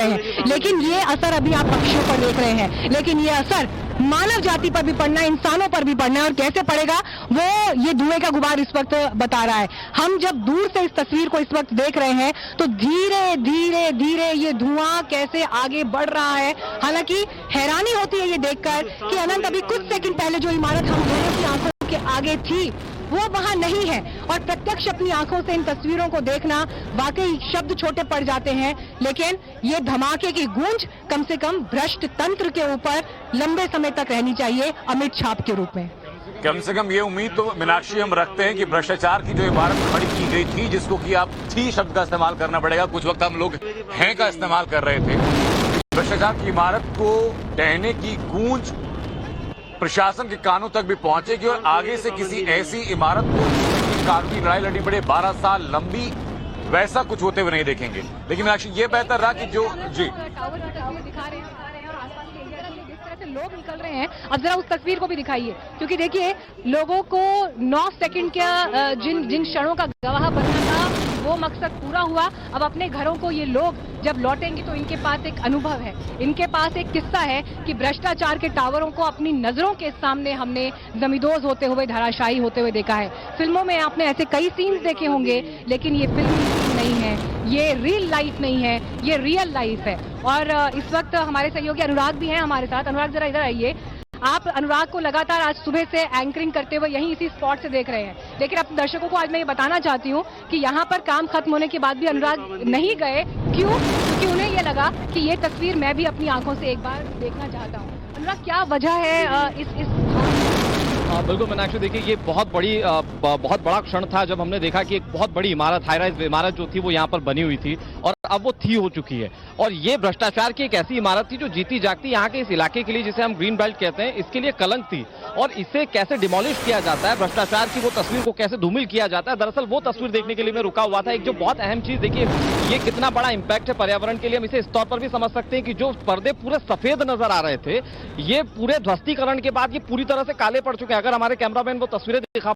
हैं, लेकिन ये असर अभी आप पक्षियों पर देख रहे हैं, लेकिन ये असर मानव जाति पर भी पड़ना है, इंसानों पर भी पड़ना है। और कैसे पड़ेगा वो ये धुएं का गुबार इस वक्त बता रहा है। हम जब दूर से इस तस्वीर को इस वक्त देख रहे हैं तो धीरे धीरे धीरे ये धुआं कैसे आगे बढ़ रहा है। हालांकि हैरानी होती है ये देखकर कि अनंत अभी कुछ सेकंड पहले जो इमारत हम दोनों की आंखों के आगे थी वो वहां नहीं है, और प्रत्यक्ष अपनी आंखों से इन तस्वीरों को देखना वाकई शब्द छोटे पड़ जाते हैं। लेकिन ये धमाके की गूंज कम से कम भ्रष्ट तंत्र के ऊपर लंबे समय तक रहनी चाहिए अमिट छाप के रूप में। कम से कम ये उम्मीद तो मीनाक्षी हम रखते हैं कि भ्रष्टाचार की जो इमारत खड़ी की गई थी, जिसको कि आप थी शब्द का इस्तेमाल करना पड़ेगा, कुछ वक्त हम लोग हैं का इस्तेमाल कर रहे थे, भ्रष्टाचार की इमारत को ढहने की गूंज प्रशासन के कानों तक भी पहुंचेगी और आगे से किसी ऐसी इमारत को कानूनी लड़ाई लड़ी पड़े 12 साल लंबी, वैसा कुछ होते हुए नहीं देखेंगे। लेकिन ये बेहतर रहा कि जो जी टावर की तस्वीर दिखा रहे हैं और आसपास के एरिया में जिस तरह से लोग निकल रहे हैं, अब जरा उस तस्वीर को भी दिखाइए, क्योंकि देखिए लोगों को 9 सेकंड का जिन क्षणों का गवाह बनना था वो मकसद पूरा हुआ। अब अपने घरों को ये लोग जब लौटेंगे तो इनके पास एक अनुभव है, इनके पास एक किस्सा है कि भ्रष्टाचार के टावरों को अपनी नजरों के सामने हमने जमींदोज होते हुए, धराशायी होते हुए देखा है। फिल्मों में आपने ऐसे कई सीन्स देखे होंगे, लेकिन ये फिल्म नहीं है, ये रियल लाइफ नहीं है, ये रियल लाइफ है। और इस वक्त हमारे सहयोगी अनुराग भी हैं हमारे साथ। अनुराग जरा इधर आइए। आप अनुराग को लगातार आज सुबह से एंकरिंग करते हुए यहीं इसी स्पॉट से देख रहे हैं, लेकिन अपने दर्शकों को आज मैं ये बताना चाहती हूँ कि यहाँ पर काम खत्म होने के बाद भी अनुराग नहीं गए। क्यों? क्योंकि उन्हें ये लगा कि ये तस्वीर मैं भी अपनी आंखों से एक बार देखना चाहता हूँ। अनुराग, क्या वजह है इस बिल्कुल मीनाक्षी, देखिए ये बहुत बड़ा क्षण था जब हमने देखा कि एक बहुत बड़ी इमारत, हाई राइज इमारत जो थी वो यहाँ पर बनी हुई थी और अब वो थी हो चुकी है। और ये भ्रष्टाचार की एक ऐसी इमारत थी जो जीती जागती यहाँ के इस इलाके के लिए, जिसे हम ग्रीन बेल्ट कहते हैं, इसके लिए कलंक थी। और इसे कैसे डिमोलिश किया जाता है, भ्रष्टाचार की वो तस्वीर को कैसे धूमिल किया जाता है, दरअसल वो तस्वीर देखने के लिए मैं रुका हुआ था। एक जो बहुत अहम चीज देखिए, ये कितना बड़ा इंपैक्ट है पर्यावरण के लिए, हम इसे इस तौर पर भी समझ सकते हैं कि जो पर्दे पूरे सफेद नजर आ रहे थे, ये पूरे ध्वस्तीकरण के बाद ये पूरी तरह से काले पड़ चुके हैं। अगर हमारे कैमरामैन वो तस्वीरें दिखा